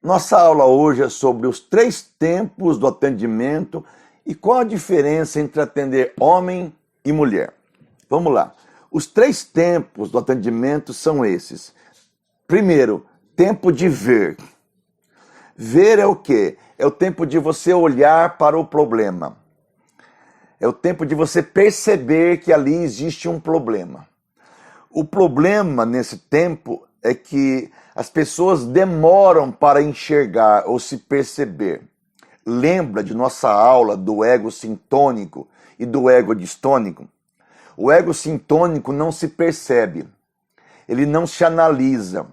Nossa aula hoje é sobre os 3 tempos do atendimento e qual a diferença entre atender homem e mulher. Vamos lá. Os 3 tempos do atendimento são esses. Primeiro, tempo de ver. Ver é o quê? É o tempo de você olhar para o problema. É o tempo de você perceber que ali existe um problema. O problema nesse tempo é que as pessoas demoram para enxergar ou se perceber. Lembra de nossa aula do ego sintônico e do ego distônico? O ego sintônico não se percebe, ele não se analisa,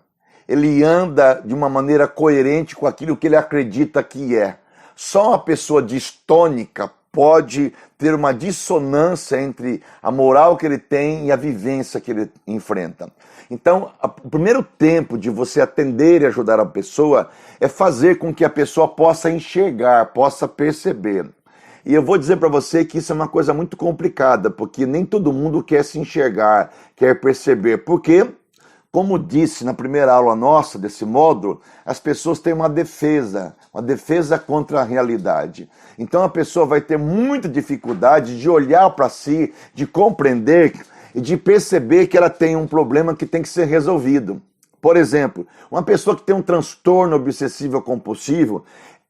ele anda de uma maneira coerente com aquilo que ele acredita que é. Só uma pessoa distônica pode ter uma dissonância entre a moral que ele tem e a vivência que ele enfrenta. Então, o primeiro tempo de você atender e ajudar a pessoa é fazer com que a pessoa possa enxergar, possa perceber. E eu vou dizer para você que isso é uma coisa muito complicada, porque nem todo mundo quer se enxergar, quer perceber. Porque, como disse na primeira aula nossa desse módulo, as pessoas têm uma defesa contra a realidade. Então a pessoa vai ter muita dificuldade de olhar para si, de compreender e de perceber que ela tem um problema que tem que ser resolvido. Por exemplo, uma pessoa que tem um transtorno obsessivo compulsivo,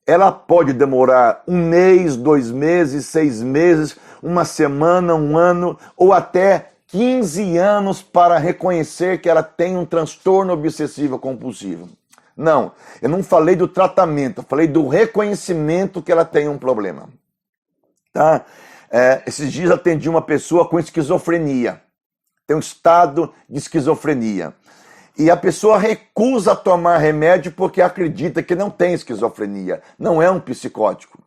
ela pode demorar 1 mês, 2 meses, 6 meses, 1 semana, 1 ano ou até 15 anos para reconhecer que ela tem um transtorno obsessivo compulsivo. Não, eu não falei do tratamento, eu falei do reconhecimento que ela tem um problema. Tá? Esses dias atendi uma pessoa com esquizofrenia. Tem um estado de esquizofrenia. E a pessoa recusa tomar remédio porque acredita que não tem esquizofrenia, não é um psicótico.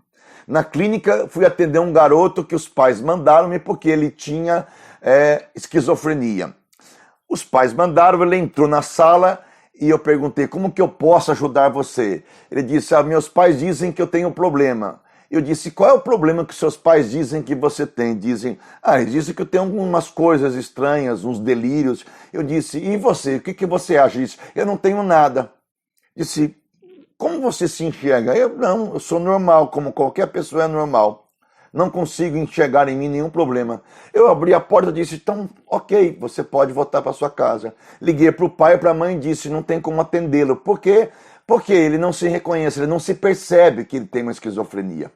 Na clínica, fui atender um garoto que os pais mandaram-me porque ele tinha esquizofrenia. Os pais mandaram, ele entrou na sala e eu perguntei, como que eu posso ajudar você? Ele disse, meus pais dizem que eu tenho um problema. Eu disse, qual é o problema que seus pais dizem que você tem? Eles dizem que eu tenho algumas coisas estranhas, uns delírios. Eu disse, e você? O que você acha disso? Eu não tenho nada. Disse, como você se enxerga? Eu sou normal, como qualquer pessoa é normal. Não consigo enxergar em mim nenhum problema. Eu abri a porta e disse, então, ok, você pode voltar para sua casa. Liguei para o pai e para a mãe e disse, não tem como atendê-lo. Por quê? Porque ele não se reconhece, ele não se percebe que ele tem uma esquizofrenia.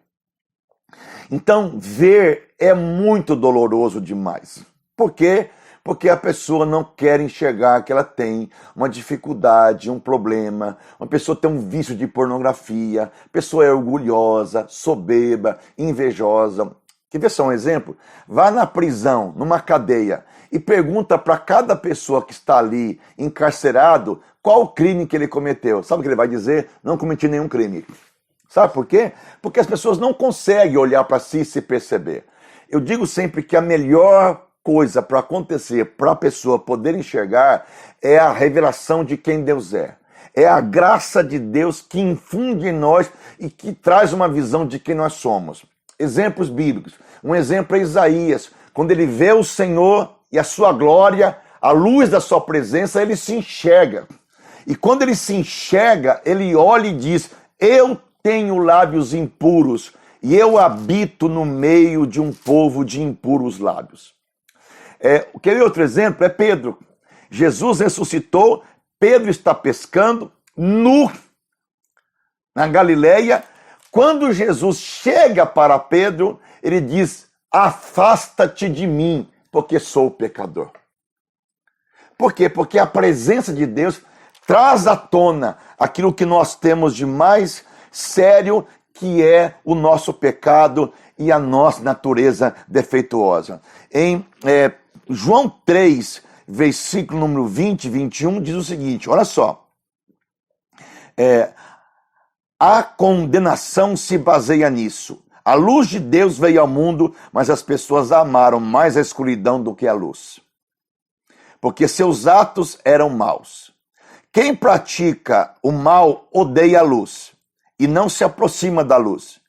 Então, ver é muito doloroso demais. Por quê? Porque a pessoa não quer enxergar que ela tem uma dificuldade, um problema. Uma pessoa tem um vício de pornografia, a pessoa é orgulhosa, soberba, invejosa. Quer ver só um exemplo? Vá na prisão, numa cadeia, e pergunta para cada pessoa que está ali encarcerado qual o crime que ele cometeu. Sabe o que ele vai dizer? Não cometi nenhum crime. Sabe por quê? Porque as pessoas não conseguem olhar para si e se perceber. Eu digo sempre que a melhor coisa para acontecer, para a pessoa poder enxergar, é a revelação de quem Deus é. É a graça de Deus que infunde em nós e que traz uma visão de quem nós somos. Exemplos bíblicos. Um exemplo é Isaías. Quando ele vê o Senhor e a sua glória, a luz da sua presença, ele se enxerga. E quando ele se enxerga, ele olha e diz, eu tenho lábios impuros e eu habito no meio de um povo de impuros lábios. Quer ver outro exemplo? É Pedro. Jesus ressuscitou, Pedro está pescando nu na Galileia. Quando Jesus chega para Pedro, ele diz, afasta-te de mim, porque sou pecador. Por quê? Porque a presença de Deus traz à tona aquilo que nós temos de mais sério, que é o nosso pecado e a nossa natureza defeituosa. Em João 3, versículo número 20 e 21, diz o seguinte, olha só. A condenação se baseia nisso. A luz de Deus veio ao mundo, mas as pessoas amaram mais a escuridão do que a luz. Porque seus atos eram maus. Quem pratica o mal odeia a luz e não se aproxima da luz,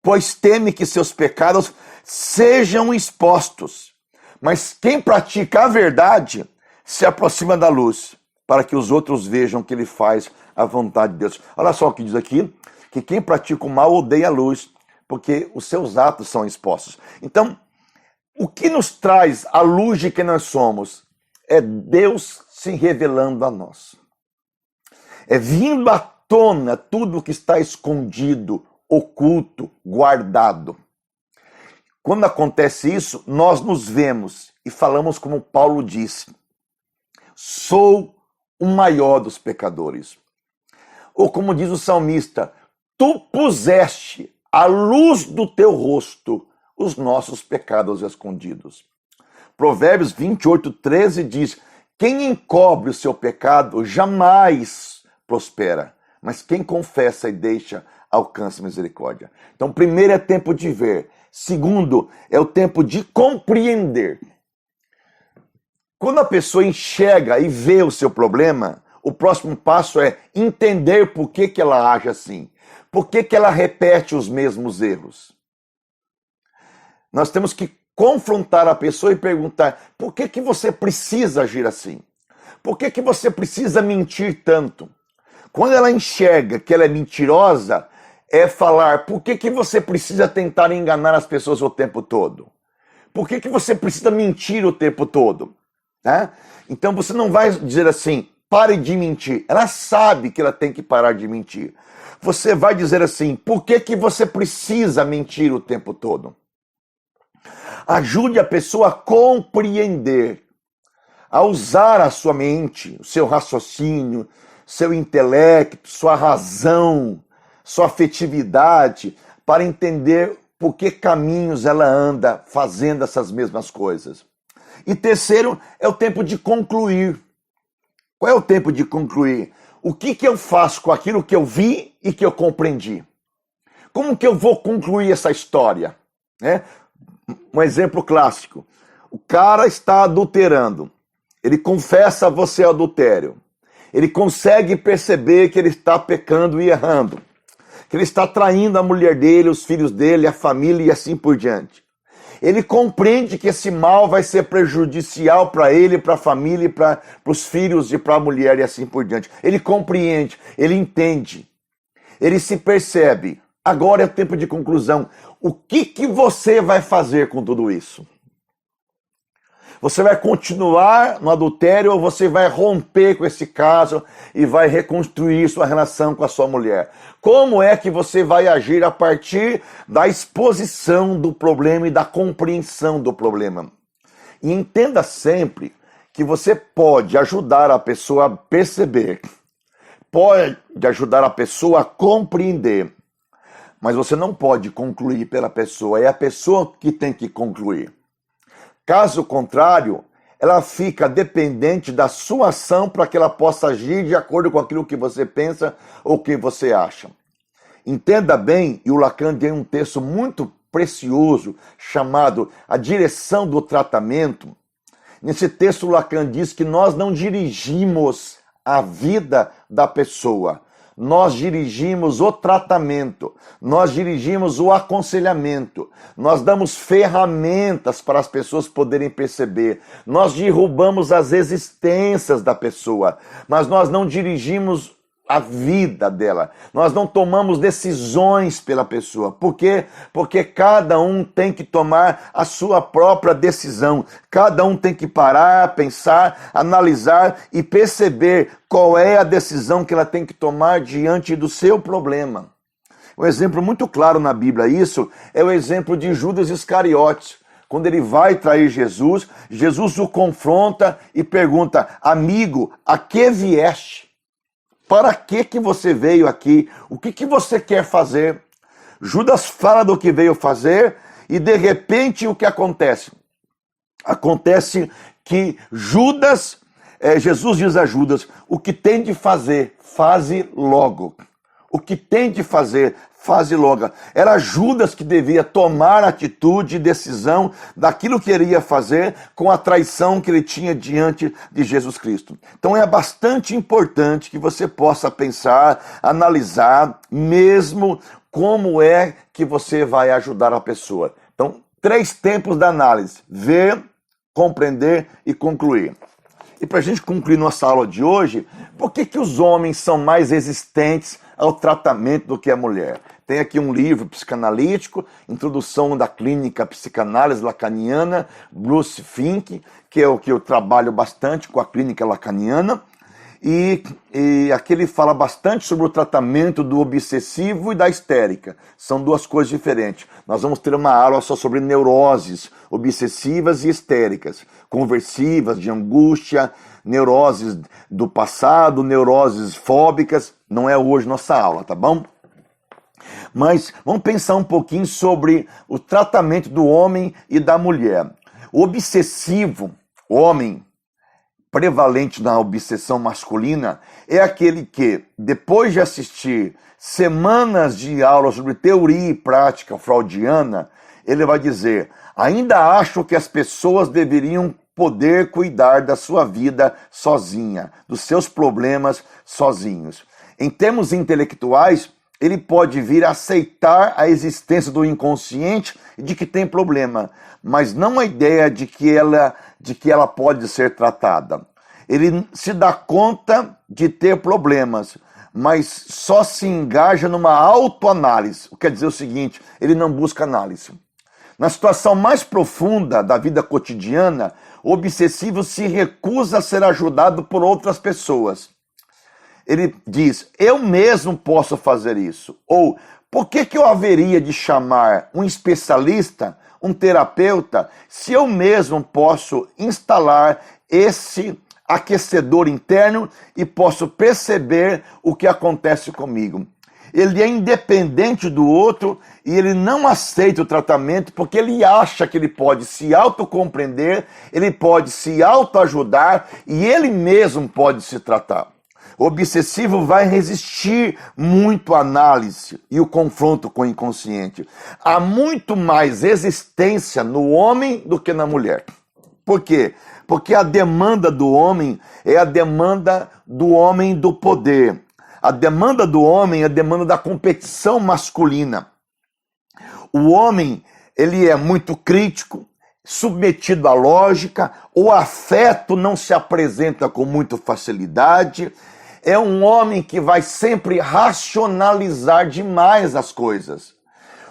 pois teme que seus pecados sejam expostos. Mas quem pratica a verdade se aproxima da luz, para que os outros vejam que ele faz a vontade de Deus. Olha só o que diz aqui, que quem pratica o mal odeia a luz, porque os seus atos são expostos. Então, o que nos traz a luz de quem nós somos é Deus se revelando a nós. É vindo à tona tudo que está escondido, oculto, guardado. Quando acontece isso, nós nos vemos e falamos como Paulo disse: sou o maior dos pecadores. Ou como diz o salmista: tu puseste à luz do teu rosto os nossos pecados escondidos. Provérbios 28:13 diz: quem encobre o seu pecado jamais prospera, mas quem confessa e deixa alcança misericórdia. Então, primeiro é tempo de ver. Segundo, é o tempo de compreender. Quando a pessoa enxerga e vê o seu problema, o próximo passo é entender por que ela age assim. Por que ela repete os mesmos erros. Nós temos que confrontar a pessoa e perguntar: por que você precisa agir assim? Por que você precisa mentir tanto? Quando ela enxerga que ela é mentirosa, é falar: por que você precisa tentar enganar as pessoas o tempo todo? Por que você precisa mentir o tempo todo? Tá? Então você não vai dizer assim: pare de mentir. Ela sabe que ela tem que parar de mentir. Você vai dizer assim: por que você precisa mentir o tempo todo? Ajude a pessoa a compreender, a usar a sua mente, o seu raciocínio, seu intelecto, sua razão, sua afetividade, para entender por que caminhos ela anda fazendo essas mesmas coisas. E terceiro, é o tempo de concluir. Qual é o tempo de concluir? O que eu faço com aquilo que eu vi e que eu compreendi? Como que eu vou concluir essa história? Um exemplo clássico. O cara está adulterando. Ele confessa a você adultério. Ele consegue perceber que ele está pecando e errando. Que ele está traindo a mulher dele, os filhos dele, a família e assim por diante. Ele compreende que esse mal vai ser prejudicial para ele, para a família, para os filhos e para a mulher e assim por diante. Ele compreende, ele entende, ele se percebe. Agora é o tempo de conclusão. O que você vai fazer com tudo isso? Você vai continuar no adultério ou você vai romper com esse caso e vai reconstruir sua relação com a sua mulher? Como é que você vai agir a partir da exposição do problema e da compreensão do problema? E entenda sempre que você pode ajudar a pessoa a perceber, pode ajudar a pessoa a compreender, mas você não pode concluir pela pessoa, é a pessoa que tem que concluir. Caso contrário, ela fica dependente da sua ação para que ela possa agir de acordo com aquilo que você pensa ou que você acha. Entenda bem, e o Lacan tem um texto muito precioso chamado A Direção do Tratamento. Nesse texto, o Lacan diz que nós não dirigimos a vida da pessoa. Nós dirigimos o tratamento, nós dirigimos o aconselhamento, nós damos ferramentas para as pessoas poderem perceber, nós derrubamos as existências da pessoa, mas nós não dirigimos a vida dela, nós não tomamos decisões pela pessoa. Por quê? Porque cada um tem que tomar a sua própria decisão, cada um tem que parar, pensar, analisar e perceber qual é a decisão que ela tem que tomar diante do seu problema. Um exemplo muito claro na Bíblia isso é o exemplo de Judas Iscariotes. Quando ele vai trair Jesus, Jesus o confronta e pergunta: amigo, a que vieste? Para que você veio aqui? O que você quer fazer? Judas fala do que veio fazer e de repente o que acontece? Acontece que Jesus diz a Judas: o que tem de fazer, faze logo. O que tem de fazer, faze logo. Era Judas que devia tomar atitude e decisão daquilo que ele ia fazer com a traição que ele tinha diante de Jesus Cristo. Então é bastante importante que você possa pensar, analisar mesmo como é que você vai ajudar a pessoa. Então, 3 tempos da análise: ver, compreender e concluir. E para a gente concluir nossa aula de hoje, por que os homens são mais resistentes ao tratamento do que a mulher? Tem aqui um livro psicanalítico, Introdução da Clínica Psicanálise Lacaniana, Bruce Fink, que é o que eu trabalho bastante com a clínica lacaniana. E aqui ele fala bastante sobre o tratamento do obsessivo e da histérica. São duas coisas diferentes. Nós vamos ter uma aula só sobre neuroses obsessivas e histéricas, conversivas, de angústia, neuroses do passado, neuroses fóbicas. Não é hoje nossa aula, tá bom? Mas vamos pensar um pouquinho sobre o tratamento do homem e da mulher. O obsessivo, homem, prevalente na obsessão masculina, é aquele que, depois de assistir semanas de aula sobre teoria e prática freudiana, ele vai dizer: ainda acho que as pessoas deveriam poder cuidar da sua vida sozinha, dos seus problemas sozinhos. Em termos intelectuais, ele pode vir a aceitar a existência do inconsciente e de que tem problema, mas não a ideia de que ela pode ser tratada. Ele se dá conta de ter problemas, mas só se engaja numa autoanálise. O que quer dizer o seguinte: ele não busca análise. Na situação mais profunda da vida cotidiana, o obsessivo se recusa a ser ajudado por outras pessoas. Ele diz: eu mesmo posso fazer isso. Ou, por que eu haveria de chamar um especialista, um terapeuta, se eu mesmo posso instalar esse aquecedor interno e posso perceber o que acontece comigo? Ele é independente do outro e ele não aceita o tratamento porque ele acha que ele pode se autocompreender, ele pode se autoajudar e ele mesmo pode se tratar. O obsessivo vai resistir muito à análise e o confronto com o inconsciente. Há muito mais resistência no homem do que na mulher. Por quê? Porque a demanda do homem é a demanda do homem do poder. A demanda do homem é a demanda da competição masculina. O homem, ele é muito crítico, submetido à lógica, o afeto não se apresenta com muita facilidade. É um homem que vai sempre racionalizar demais as coisas.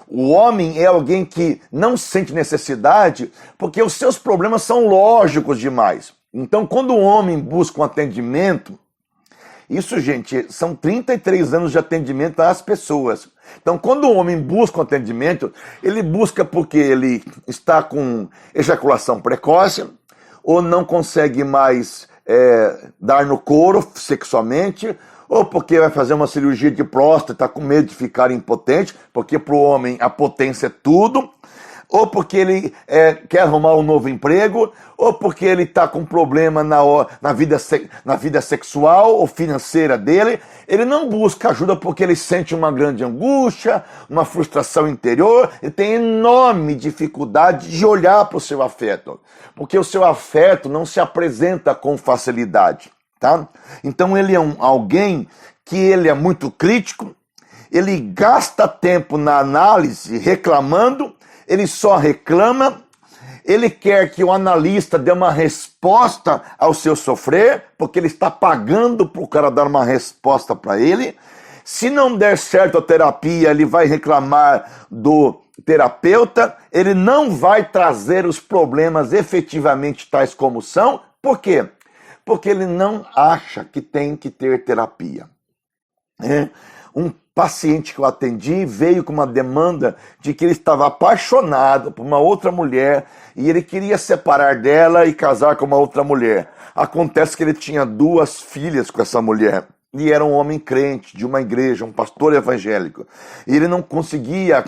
O homem é alguém que não sente necessidade porque os seus problemas são lógicos demais. Então, quando o homem busca um atendimento, isso, gente, são 33 anos de atendimento às pessoas. Então, quando o homem busca um atendimento, ele busca porque ele está com ejaculação precoce ou não consegue mais dar no couro sexualmente, ou porque vai fazer uma cirurgia de próstata com medo de ficar impotente, porque para o homem a potência é tudo, ou porque ele quer arrumar um novo emprego, ou porque ele está com problema na vida sexual ou financeira dele. Ele não busca ajuda porque ele sente uma grande angústia, uma frustração interior, ele tem enorme dificuldade de olhar para o seu afeto, porque o seu afeto não se apresenta com facilidade. Tá? Então ele é alguém que ele é muito crítico, ele gasta tempo na análise reclamando, ele só reclama, ele quer que o analista dê uma resposta ao seu sofrer, porque ele está pagando para o cara dar uma resposta para ele. Se não der certo a terapia, ele vai reclamar do terapeuta, ele não vai trazer os problemas efetivamente tais como são. Por quê? Porque ele não acha que tem que ter terapia. Um paciente que eu atendi veio com uma demanda de que ele estava apaixonado por uma outra mulher e ele queria separar dela e casar com uma outra mulher. Acontece que ele tinha 2 filhas com essa mulher e era um homem crente de uma igreja, um pastor evangélico. E ele não conseguia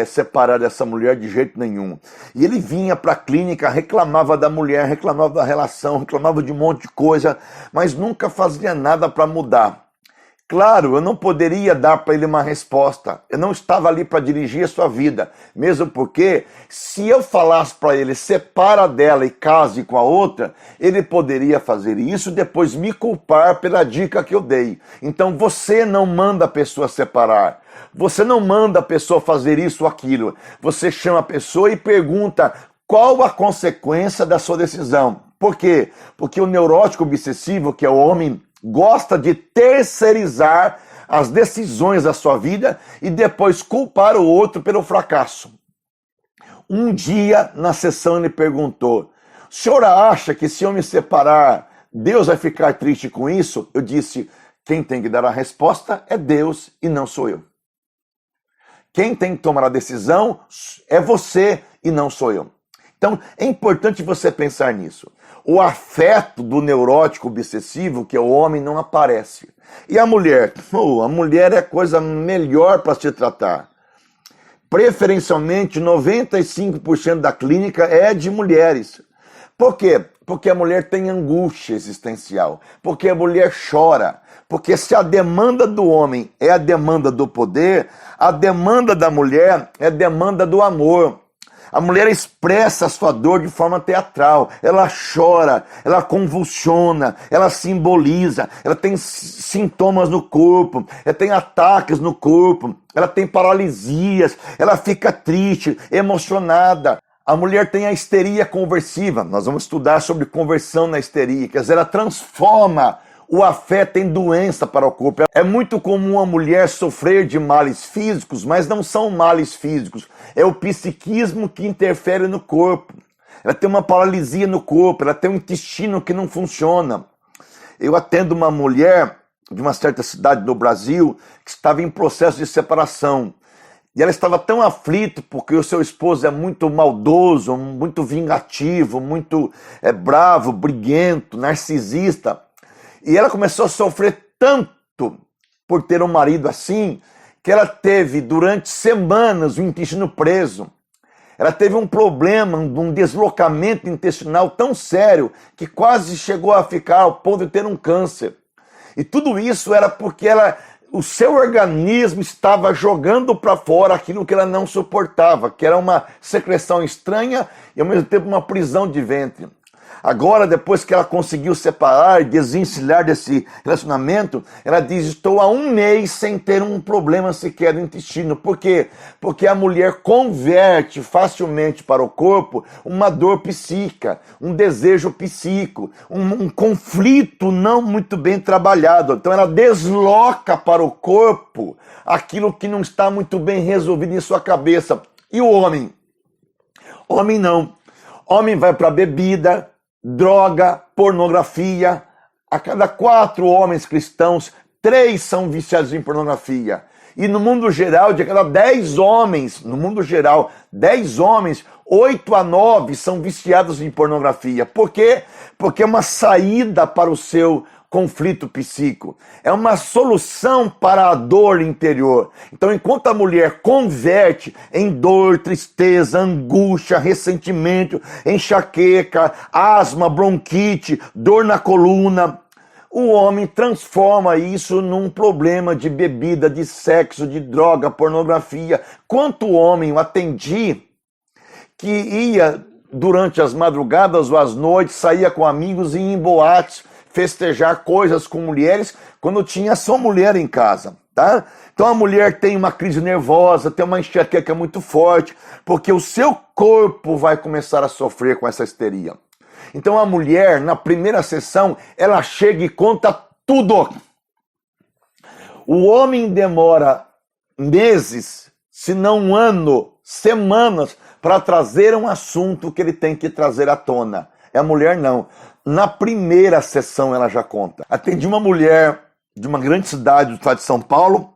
separar dessa mulher de jeito nenhum. E ele vinha para a clínica, reclamava da mulher, reclamava da relação, reclamava de um monte de coisa, mas nunca fazia nada para mudar. Claro, eu não poderia dar para ele uma resposta. Eu não estava ali para dirigir a sua vida. Mesmo porque, se eu falasse para ele, separa dela e case com a outra, ele poderia fazer isso e depois me culpar pela dica que eu dei. Então você não manda a pessoa separar. Você não manda a pessoa fazer isso ou aquilo. Você chama a pessoa e pergunta Qual a consequência da sua decisão? Por quê? Porque o neurótico obsessivo, que é o homem, gosta de terceirizar as decisões da sua vida e depois culpar o outro pelo fracasso. Um dia, na sessão, ele perguntou: "O senhor acha que se eu me separar, Deus vai ficar triste com isso?" Eu disse: quem tem que dar a resposta é Deus e não sou eu. Quem tem que tomar a decisão é você e não sou eu. Então, é importante você pensar nisso. O afeto do neurótico obsessivo, que é o homem, não aparece. E a mulher? A mulher é a coisa melhor para se tratar. Preferencialmente, 95% da clínica é de mulheres. Por quê? Porque a mulher tem angústia existencial. Porque a mulher chora. Porque se a demanda do homem é a demanda do poder, a demanda da mulher é a demanda do amor. A mulher expressa a sua dor de forma teatral, ela chora, ela convulsiona, ela simboliza, ela tem sintomas no corpo, ela tem ataques no corpo, ela tem paralisias, ela fica triste, emocionada. A mulher tem a histeria conversiva, nós vamos estudar sobre conversão na histeria, quer dizer, ela transforma o afeto em doença para o corpo. É muito comum a mulher sofrer de males físicos, mas não são males físicos. É o psiquismo que interfere no corpo. Ela tem uma paralisia no corpo, ela tem um intestino que não funciona. Eu atendo uma mulher de uma certa cidade do Brasil que estava em processo de separação. E ela estava tão aflita porque o seu esposo é muito maldoso, muito vingativo, muito bravo, briguento, narcisista. E ela começou a sofrer tanto por ter um marido assim, que ela teve durante semanas o intestino preso. Ela teve um problema, um deslocamento intestinal tão sério, que quase chegou a ficar ao ponto de ter um câncer. E tudo isso era porque o seu organismo estava jogando para fora aquilo que ela não suportava, que era uma secreção estranha e ao mesmo tempo uma prisão de ventre. Agora, depois que ela conseguiu separar, desvencilhar desse relacionamento, ela diz: estou há 1 mês sem ter um problema sequer no intestino. Por quê? Porque a mulher converte facilmente para o corpo uma dor psíquica, um desejo psíquico, um conflito não muito bem trabalhado. Então ela desloca para o corpo aquilo que não está muito bem resolvido em sua cabeça. E o homem? Homem não. Homem vai para a bebida, droga, pornografia. A cada 4 homens cristãos, 3 são viciados em pornografia. E no mundo geral, de cada 10 homens, 8 a 9 são viciados em pornografia. Por quê? Porque é uma saída para o seu conflito psíquico. É uma solução para a dor interior. Então, enquanto a mulher converte em dor, tristeza, angústia, ressentimento, enxaqueca, asma, bronquite, dor na coluna, o homem transforma isso num problema de bebida, de sexo, de droga, pornografia. Quanto homem eu atendi que ia durante as madrugadas ou as noites, saía com amigos e ia em boates, festejar coisas com mulheres, quando tinha só mulher em casa, tá? Então a mulher tem uma crise nervosa, tem uma enxaqueca muito forte, porque o seu corpo vai começar a sofrer com essa histeria. Então a mulher, na primeira sessão, ela chega e conta tudo. O homem demora meses, se não 1 ano, semanas, para trazer um assunto que ele tem que trazer à tona. A mulher não. Na primeira sessão ela já conta. Atendi uma mulher de uma grande cidade do estado de São Paulo,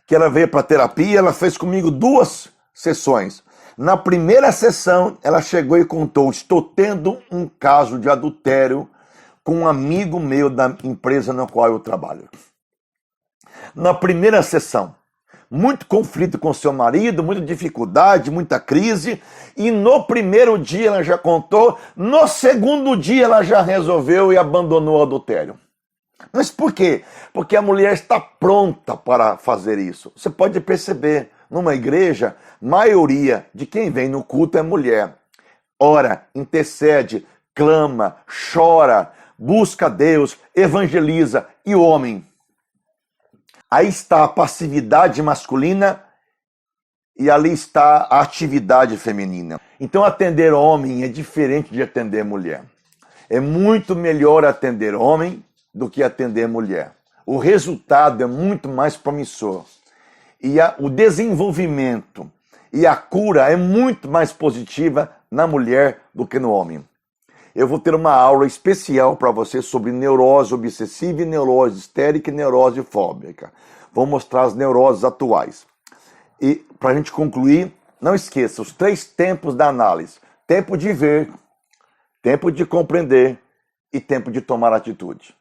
que ela veio para terapia, ela fez comigo 2 sessões. Na primeira sessão, ela chegou e contou: estou tendo um caso de adultério com um amigo meu da empresa na qual eu trabalho. Na primeira sessão. Muito conflito com seu marido, muita dificuldade, muita crise. E no primeiro dia ela já contou, no segundo dia ela já resolveu e abandonou o adultério. Mas por quê? Porque a mulher está pronta para fazer isso. Você pode perceber, numa igreja, maioria de quem vem no culto é mulher. Ora, intercede, clama, chora, busca Deus, evangeliza. E o homem? Aí está a passividade masculina e ali está a atividade feminina. Então atender homem é diferente de atender mulher. É muito melhor atender homem do que atender mulher. O resultado é muito mais promissor. E o desenvolvimento e a cura é muito mais positiva na mulher do que no homem. Eu vou ter uma aula especial para você sobre neurose obsessiva, neurose histérica e neurose fóbica. Vou mostrar as neuroses atuais. E para a gente concluir, não esqueça os 3 tempos da análise. Tempo de ver, tempo de compreender e tempo de tomar atitude.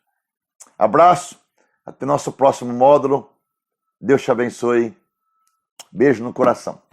Abraço, até nosso próximo módulo. Deus te abençoe. Beijo no coração.